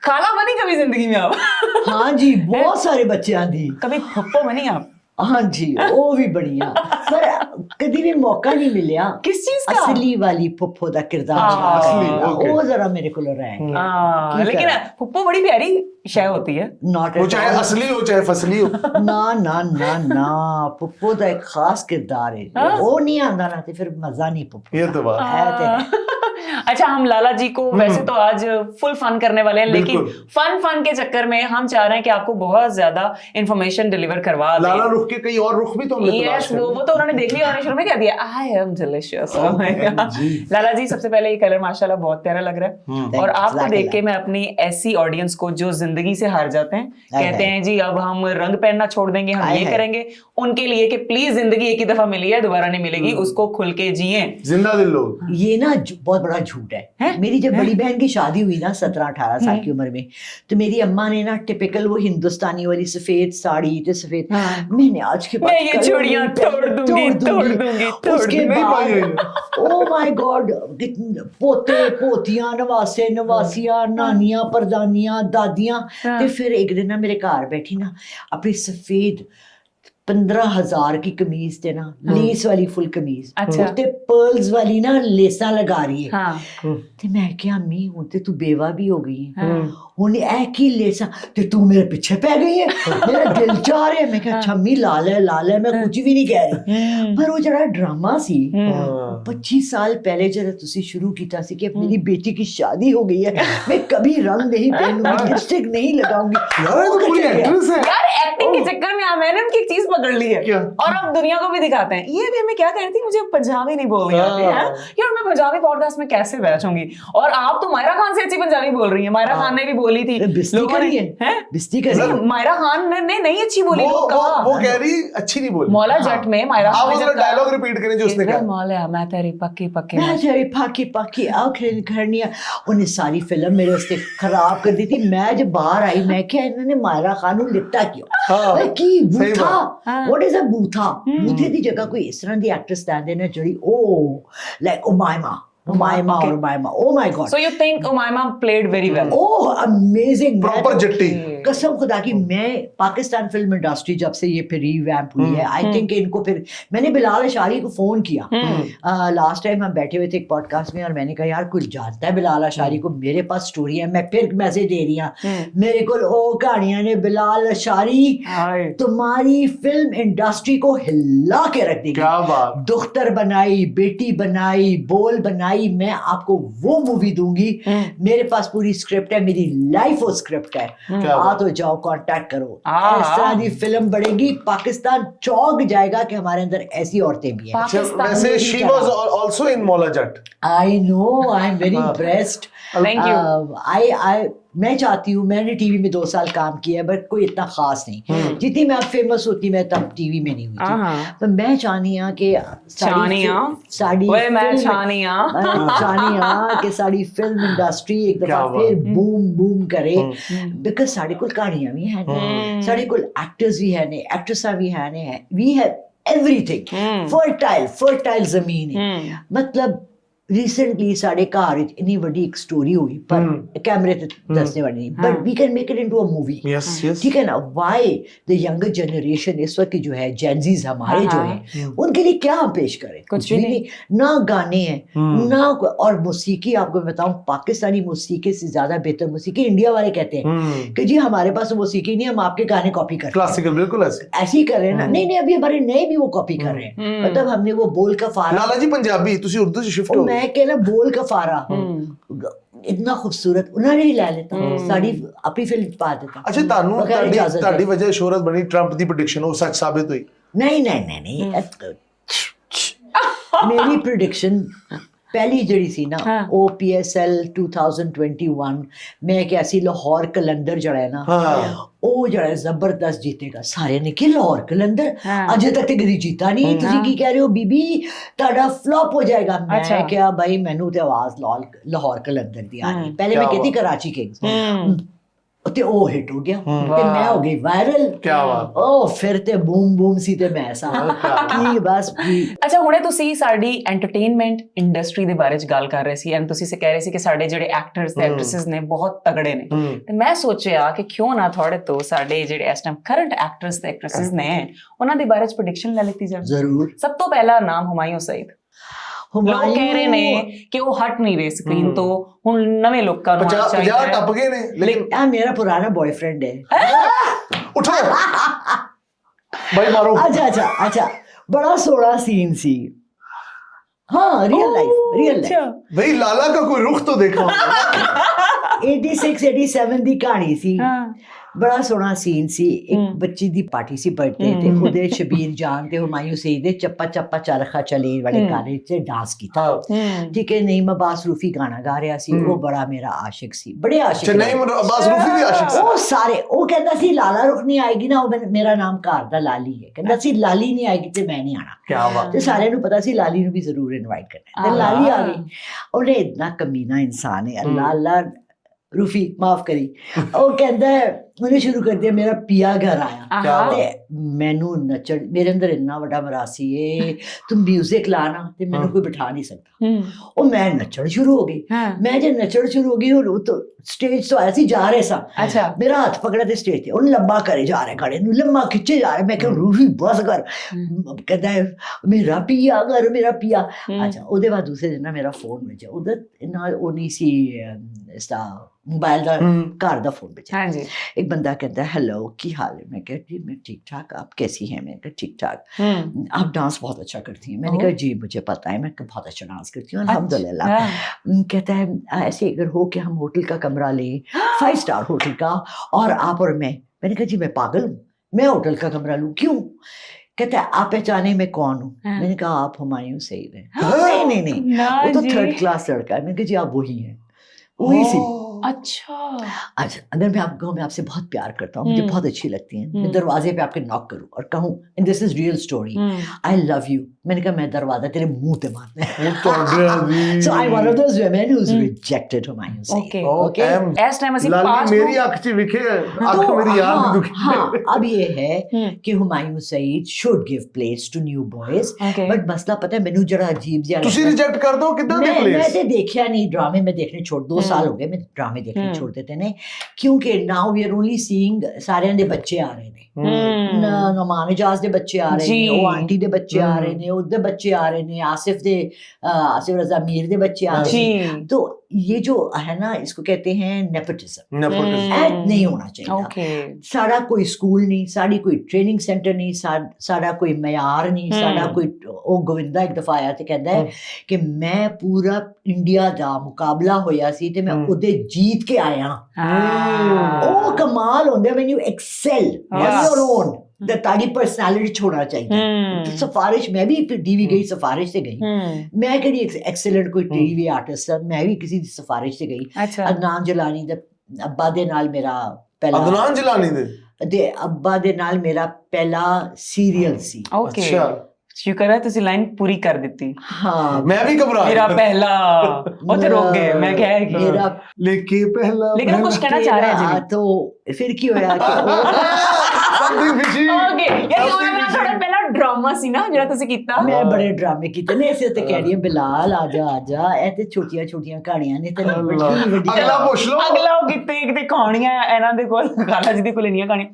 खाला बनी कभी जिंदगी में आप? हाँ जी, बहुत सारे बच्चों दी। कभी फुप्पो बनी आप? हाँ जी, वो भी बढ़िया, पर कभी भी मौका नहीं मिलिया किस चीज का? असली वाली फुप्पो दा किरदार असली, करने दा। okay. वो जरा मेरे को रहा है लेकिन फुप्पो बड़ी प्यारी शय होती है। नॉट वो चाहे असली हो चाहे फसली हो। ना ना ना ना, पुप्पो दा एक खास किरदार है, वो नहीं आंदा ना तो फिर मजा नहीं पुप्पो ये तो बात है तो अच्छा, हम लाला जी को वैसे तो आज फुल फन करने वाले हैं, लेकिन बिल्कुल। फन के चक्कर में हम चाह रहे हैं कि आपको बहुत ज्यादा इंफॉर्मेशन डिलीवर करवा दें। लाला रुख के कई और रुख भी तो हमने तलाश यस, वो तो उन्होंने देख लिया, उन्होंने शुरू में कह दिया आई एम डिलिशियस। लाला जी, सबसे पहले ये कलर माशाल्लाह बहुत प्यारा लग रहा है, और आपको देख के मैं अपनी ऐसी ऑडियंस को जो जिंदगी से हार जाते हैं, कहते हैं जी अब हम रंग पहनना छोड़ देंगे, हम ये करेंगे, उनके लिए कि प्लीज जिंदगी एक ही दफा मिली है, दोबारा नहीं मिलेगी, उसको खुल के जिए, जिंदा दिल लोग। ये ना बहुत बड़ा झूठ है। मेरी जब बड़ी बहन की शादी हुई ना 17-18 साल की उम्र में, तो मेरी अम्मा ने ना टिपिकल वो हिंदुस्तानी वाली सफेद साड़ी तो सफेद, मैंने आज के बाद मैं ये चूड़ियां तोड़ दूंगी। उसके बाद ओ माय गॉड, पोते पोतियां, नवासे नवासियां, नानियां परदानियां, दादियां, ते फिर एक दिन ना मेरे घर बैठी ना अपनी सफेद 15,000 की कमीज ते ना लेस वाली फुल कमीज, उसते पर्ल्स वाली ना लेसा लगा रही है, ते मैं क्या अम्मी हूं ते तू बेवा भी हो गई है, हुन ऐ की लेसा ते तू मेरे पीछे पै गई है, मेरा दिल चाह रहा है। मैं क्या अच्छा अम्मी लाल है, मैं कुछ भी नहीं कह रही, पर वो जरा ड्रामा सी 25 साल पहले जरा तुसी शुरू कीता सी कि मेरी बेटी की शादी हो गई है, मैं कभी रंग नहीं पहनूंगी, लिपस्टिक नहीं लगाऊंगी। यार एक्टिंग के चक्कर में मैंने उनकी एक चीज पकड़ ली है, और अब दुनिया को भी दिखाते हैं। ये भी हमें क्या कहती मुझे पंजाबी नहीं बोलनी आती है यार, मैं पंजाबी पॉडकास्ट में कैसे बैठूंगी, और आप तो मायरा खान से अच्छी पंजाबी बोल रही हैं। मायरा खान ने भी बोली थी, बिस्ती करी मायरा खान ने नहीं अच्छी बोली, वो कह रही अच्छी नहीं बोली। मौला जट में मायरा खान ने डायलॉग रिपीट करें जो उसने कहा, मौला मैं तेरी पक्की मैं तेरी पक्की आंखें करनिया। उन्हें सारी फिल्म मेरे वास्ते खराब कर दी थी। मैं जब बाहर आई मैं क्या इन्होंने मायरा खान ਨੂੰ ਲਿੱਤਾ ਕਿਉਂ ਕੀ ਬੂਥਾ व्हाट इज अ बूथा बूथे ਦੀ ਜਗ੍ਹਾ ਕੋਈ ਇਸ ਤਰ੍ਹਾਂ ਦੀ ਐਕਟਰਸ ਲੈਂਦੇ ਨੇ ਜਿਹੜੀ ਉਹ like ਉਮਾਇਮਾ oh my god, so you think Umayma played very well? oh amazing, proper Jatti. कसम खुदा की, मैं पाकिस्तान फिल्म इंडस्ट्री जब से ये फिर रिवैम्प हुई है, आई थिंक इनको फिर मैंने बिलाल अशारी को फोन किया लास्ट टाइम हम बैठे हुए थे एक पॉडकास्ट में, और मैंने कहा यार कोई जानता है बिलाल अशारी को, मेरे पास स्टोरी है, मैं फिर मैसेज दे रही हूँ मेरे को ओ कहानियां ने, बिलाल अशारी तुम्हारी फिल्म इंडस्ट्री को हिला के रख देगी। क्या बात, दुख्तर बनाई, बेटी बनाई, बोल बनाई, मैं आपको वो मूवी दूंगी, मेरे पास पूरी स्क्रिप्ट है, मेरी लाइफ वो स्क्रिप्ट है, आ तो जाओ कांटेक्ट करो, इस तरह की फिल्म बढ़ेगी, पाकिस्तान चौंक जाएगा कि हमारे अंदर ऐसी औरतें भी हैं। वैसे she was also in Maula Jatt. I know, I am very impressed. Thank you. मैं चाहती हूँ, मैंने टीवी में 2 साल काम किया है, बट कोई इतना खास नहीं, जितनी मैं अब फेमस होती मैं तब टीवी में नहीं हुई थी, तो मैं चाहनी हाँ कि साड़ी फिल्म इंडस्ट्री एक दफा फिर बूम करे, बिकॉज साढ़े कोल कहानियां भी हैं, साढ़े कोल एक्टर्स भी हैं, एक्ट्रेसा भी हैं, वी हैव एवरीथिंग, फर्टाइल जमीन है। मतलब रिसेंटली साढ़े घर इतनी बड़ी एक स्टोरी हुई, पर कैमरे ते दसने वाली नहीं, but we can make it into a movie, ठीक है ना। व्हाई द यंगर जनरेशन इस वक्त की जो है जेनजीज हमारे जो है, उनके लिए क्या हम पेश करें? कुछ भी नहीं, ना गाने हैं ना, और मौसीकी आपको बताऊं, पाकिस्तानी मौसीकी से ज्यादा बेहतर मौसीकी इंडिया वाले कहते हैं कि जी हमारे पास मौसीकी नहीं, हम आपके गाने कॉपी कर क्लासिकल, बिल्कुल ऐसे ही कर रहे हैं ना। नहीं अभी हमारे नए भी वो कॉपी कर रहे हैं, मतलब हमने वो बोल का फारा, लाला जी पंजाबी तुसी उर्दू से शिफ्ट हो, मैं कहना बोल का फारा इतना खूबसूरत उन्होंने ही ले लेता, साड़ी अपनी फिल्म पा देता। अच्छा ਤੁਹਾਡੀ ਵਜ੍ਹਾ ਸ਼ੋਹਰਤ ਬਣੀ, ਟਰੰਪ ਦੀ ਪ੍ਰੈਡਿਕਸ਼ਨ ਉਹ ਸੱਚ ਸਾबित ਹੋਈ? नहीं मेरी प्रेडिक्शन पहली जड़ी सी ना OPSL 2021 में एक ऐसी लाहौर कलंदर जड़ा है ना, ਉਹ ਜਿਹੜਾ ਜ਼ਬਰਦਸਤ जीतेगा। सारे ने कि लाहौर कलंदर अजे तक ते कदी जीता नहीं, ਤੁਸੀਂ ਕੀ ਕਹਿ ਰਹੇ ਹੋ ਬੀਬੀ ਤੁਹਾਡਾ फ्लॉप हो जाएगा। मैं क्या भाई मैनू ते आवाज लाहौर कलंदर दी आ रही, पहले मैं कहती कराची किंग्स, ਤੇ ਉਹ ਹਿੱਟ ਹੋ ਗਿਆ ਤੇ ਮੈਂ ਹੋ ਗਈ ਵਾਇਰਲ। ਕੀ ਬਾਤ। ਉਹ ਫਿਰ ਤੇ ਬੂਮ ਬੂਮ ਸੀ ਤੇ ਮੈਂ ਸਾਂ ਕੀ ਬਸ ਅੱਛਾ, ਹੁਣੇ ਤੁਸੀਂ ਸਾਡੀ ਐਂਟਰਟੇਨਮੈਂਟ ਇੰਡਸਟਰੀ ਦੇ ਬਾਰੇ ਚ ਗੱਲ ਕਰ ਰਹੇ ਸੀ ਐਂਡ ਤੁਸੀਂ ਕਹਿ ਰਹੇ ਸੀ ਕਿ ਸਾਡੇ ਜਿਹੜੇ ਐਕਟਰਸ ਤੇ ਐਕਟ੍ਰੈਸਸ ਨੇ ਬਹੁਤ ਤਗੜੇ ਨੇ, ਤੇ ਮੈਂ ਸੋਚਿਆ ਕਿ ਕਿਉਂ ਨਾ ਥੋੜੇ ਤੋਂ ਸਾਡੇ ਜਿਹੜੇ ਇਸ ਟਾਈਮ ਕਰੰਟ ਐਕਟਰਸ ਤੇ ਐਕਟ੍ਰੈਸਸ ਨੇ ਉਹਨਾਂ ਦੇ ਬਾਰੇ ਚ ਪ੍ਰੈਡਿਕਸ਼ਨ ਲੈ ਲਿੱਤੀ ਜਾਵੇ। ਜ਼ਰੂਰ। ਸਭ ਤੋਂ ਪਹਿਲਾ ਨਾਮ ਹੁਮਾਯੂੰ ਸਈਦ। ਲੋਕ ਕਹਿ ਰਹੇ ਨੇ ਕਿ ਉਹ ਹਟ ਨਹੀਂ ਰਹੇ ਸਕਰੀਨ ਤੋਂ, ਹੁਣ ਨਵੇਂ ਲੋਕਾਂ ਨੂੰ 50 ਟੱਪ ਗਏ ਨੇ ਲੇਕਿਨ ਆ ਮੇਰਾ ਪੁਰਾਣਾ ਬॉयਫ੍ਰੈਂਡ ਹੈ। ਉਠੋ ਭਾਈ ਮਾਰੋ। अच्छा बड़ा सोहना सीन सी। हाँ रियल लाइफ भाई लाला का कोई रुख तो देखा 86 87 ਦੀ ਕਹਾਣੀ ਸੀ। ਬੜਾ ਸੋਹਣਾ ਸੀਨ ਸੀ। ਇੱਕ ਬੱਚੀ ਦੀ ਪਾਰਟੀ ਸੀ ਬਰਥਡੇ ਤੇ ਉਹਦੇ ਸ਼ਬੀਰ ਜਾਨ ਤੇ ਹੁਮਾਯੂੰ ਸਈਦ ਦੇ ਚੱਪਾ ਚੱਪਾ ਚਰਖਾ ਚਲੇ ਵਾਲੇ ਗਾਣੇ ਤੇ ਡਾਂਸ ਕੀਤਾ। ਠੀਕ ਹੈ, ਨਈਮ ਅब्बास रूफी ਗਾਣਾ ਗਾ ਰਿਹਾ ਸੀ। ਉਹ ਬੜਾ ਮੇਰਾ ਆਸ਼ਿਕ ਸੀ, ਬੜੇ ਆਸ਼ਿਕ। ਨਈਮ अब्बास रूफी ਵੀ ਆਸ਼ਿਕ ਸੀ। ਉਹ ਸਾਰੇ ਉਹ ਕਹਿੰਦਾ ਸੀ ਲਾਲਾ ਰੁਖ ਨਹੀਂ ਆਏਗੀ ਨਾ, ਉਹ ਮੇਰਾ ਨਾਮ ਘਰ ਦਾ ਲਾਲੀ ਹੈ। ਕਹਿੰਦਾ ਸੀ ਲਾਲੀ ਨਹੀਂ ਆਏਗੀ ਤੇ ਮੈਂ ਨਹੀਂ ਆਣਾ। ਕੀ ਬਾਤ। ਤੇ ਸਾਰਿਆਂ ਨੂੰ ਪਤਾ ਸੀ ਲਾਲੀ ਨੂੰ ਵੀ ਜ਼ਰੂਰ ਇਨਵਾਈਟ ਕਰਨਾ ਤੇ ਲਾਲੀ ਆ ਗਈ। ਉਹਨੇ ਇਤਨਾ ਕਮੀਨਾ ਇਨਸਾਨ ਹੈ ਅੱਲਾ रूफी माफ करी। ਉਹ ਕਹਿੰਦਾ ਉਹਨੇ ਸ਼ੁਰੂ ਕਰ ਦਿਆ ਮੇਰਾ ਪਿਆ ਘਰ ਆਇਆ ਤੇ ਮੈਨੂੰ ਨੱਚਣ, ਮੇਰੇ ਅੰਦਰ ਇੰਨਾ ਵੱਡਾ ਮਰਾਸੀ ਏ, ਤੂੰ ਮਿਊਜ਼ਿਕ ਲਾਣਾ ਤੇ ਮੈਨੂੰ ਕੋਈ ਬਿਠਾ ਨਹੀਂ ਸਕਦਾ। ਉਹ ਮੈਂ ਨੱਚਣ ਸ਼ੁਰੂ ਹੋ ਗਈ। ਮੈਂ ਜੇ ਨੱਚਣ ਸ਼ੁਰੂ ਹੋ ਗਈ ਉਹ ਤਾਂ ਸਟੇਜ ਤੋਂ ਆਇਆ ਸੀ, ਜਾ ਰਹੇ ਸਾਂ। ਅੱਛਾ, ਮੇਰਾ ਹੱਥ ਪਕੜਾ ਤੇ ਸਟੇਜ ਤੇ ਉਹਨੂੰ ਲੰਬਾ ਕਰੇ ਜਾ ਰਿਹਾ, ਗਾਣੇ ਨੂੰ ਲੰਮਾ ਖਿੱਚੇ ਜਾ ਰਿਹਾ। ਮੈਂ ਕਿਹਾ ਰੂਫੀ ਬਸ ਕਰ। ਕਹਿੰਦਾ ਮੇਰਾ ਪਿਆ ਘਰ, ਮੇਰਾ ਪਿਆ। ਅੱਛਾ, ਉਹਦੇ ਬਾਅਦ ਦੂਸਰੇ ਦਿਨ ਨਾ ਮੇਰਾ ਫੋਨ ਵੱਜਿਆ। ਉਹਦਾ ਨਾਲ ਉਹ ਨਹੀਂ ਸੀ ਇਸਦਾ मोबाइल ਦਾ घर ਦਾ फोन बजा। हाँ जी। एक बंदा कहता है हेलो की हाल है? मैं कहा जी मैं ठीक ठाक, आप कैसी हैं? मैंने कहा ठीक ठाक। आप डांस बहुत अच्छा करती हैं। मैंने कहा जी मुझे पता है, मैं बहुत अच्छा डांस करती हूँ अल्हम्दुलिल्लाह। कहता है ऐसे अगर हो कि हम होटल का कमरा लें, 5 स्टार होटल का, और आप और मैं। मैंने कहा जी मैं पागल हूँ, मैं होटल का कमरा लूँ? क्यों? कहता है आप पहचाने मैं कौन हूँ? मैंने कहा आप हुमायूं सईद हैं। नहीं वो तो 3rd क्लास लड़का है। मैंने कहा जी आप वही हैं, वही सी। अच्छा, अगर मैं आपको, मैं आपसे बहुत प्यार करता हूँ, मुझे बहुत अच्छी लगती हैं, मैं दरवाजे पे आपके नॉक करूँ और कहूँ and this is real story, I love you. मैंने कहा मैं दरवाजा तेरे मुंह पे मारना है। So I'm one of those women who's rejected Humayun Saeed. Okay. इस टाइम ਅਸੀਂ पांच मेरी आंख च विखे, आंख मेरी याद नहीं दुखी। हाँ, अब ये है कि Humayun Saeed should give place to new boys, but मसला पता है मैनू जरा अजीब जिहा ਤੁਸੀਂ ਰਿਜੈਕਟ ਕਰ ਦੋ ਕਿਦਾਂ ਦੀ ਪਲੇਸ? मैं ते देखिਆ नहीं, ड्रामे में देखने छोड़ 2 साल हो गए मैं ड्रामे देखने छोड़ देते ने, क्योंकि now we are only seeing सारिਆਂ ਦੇ ਬੱਚੇ ਆ ਰਹੇ ਨੇ। ਨੁਮਾਨ ਇਜਾਜ਼ ਦੇ ਬੱਚੇ ਆ ਰਹੇ ਨੇ, ਉਹ ਆਂਟੀ ਦੇ ਬੱਚੇ ਆ ਰਹੇ ਨੇ, ਉਹਦੇ ਬੱਚੇ ਆ ਰਹੇ ਨੇ, आसिफ रजा मीर ਦੇ ਬੱਚੇ आ रहे हैं। तो ये जो है ना, इसको कहते हैं नेपोटिज्म। नहीं होना चाहिए। साड़ा कोई स्कूल नहीं, साड़ी कोई ट्रेनिंग सेंटर नहीं, साड़ा कोई मयार नहीं, साड़ा कोई। ਉਹ ਗੋਵਿੰਦਾ ਇੱਕ ਦਫਾ ਆਇਆ ਤੇ ਕਹਿੰਦਾ ਹੈ ਕਿ ਮੈਂ ਪੂਰਾ ਇੰਡੀਆ ਦਾ ਮੁਕਾਬਲਾ ਹੋਇਆ ਸੀ ਤੇ ਮੈਂ ਉਹਦੇ ਜੀਤ ਕੇ ਆਇਆ। ਉਹ ਕਮਾਲ ਹੁੰਦਾ when you excel on your own, that ताड़ी पर्सनालिटी छोड़ना चाहिए। सिफारिश मैं भी टीवी गई, सिफारिश से गई। मैं कड़ी एक्सेलेंट कोई टीवी आर्टिस्ट, मैं भी किसी की सिफारिश से गई। अदनान जिलानी दे अब्बा दे नाल मेरा पहला, अदनान जिलानी दे अब्बा दे नाल मेरा पहला सीरियल सी। अच्छा, शुक्र है ਤੁਸੀਂ ਲਾਈਨ ਪੂਰੀ ਕਰ ਦਿੱਤੀ। हाँ, मैं भी घबरा मेरा पहला ਉਹ ਤੇ ਰੁਕ ਗਏ। मैं क्या है कि मेरा लेके पहला, लेकिन कुछ कहना चाह रहे हैं जी। तो फिर की होया कि समथिंग फिशी। ओके, यार ਉਹ ਨਾ ਥੋੜਾ ਪਹਿਲਾ ਡਰਾਮਾ ਸੀ ਨਾ ਜਿਹੜਾ ਤੁਸੀਂ ਕੀਤਾ। ਮੈਂ ਬੜੇ ਡਰਾਮੇ ਕੀਤੇ ਨੇ। ਇਸੇ ਤੇ ਕਹਿ ਰਹੀ ਹਾਂ ਬਿਲਾਲ ਆ ਜਾ ਇਹ ਤੇ ਛੋਟੀਆਂ ਛੋਟੀਆਂ ਕਹਾਣੀਆਂ ਨੇ ਤੇ ਵੱਡੀ ਅਗਲਾ ਪੁੱਛ ਲਓ। ਅਗਲਾ ਉਹ ਕਿਤੇ ਕਹਾਣੀਆਂ ਇਹਨਾਂ ਦੇ ਕੋਲ, ਖਾਲਾ ਜੀ ਦੇ ਕੋਲ ਇੰਨੀਆਂ ਕਹਾਣੀਆਂ।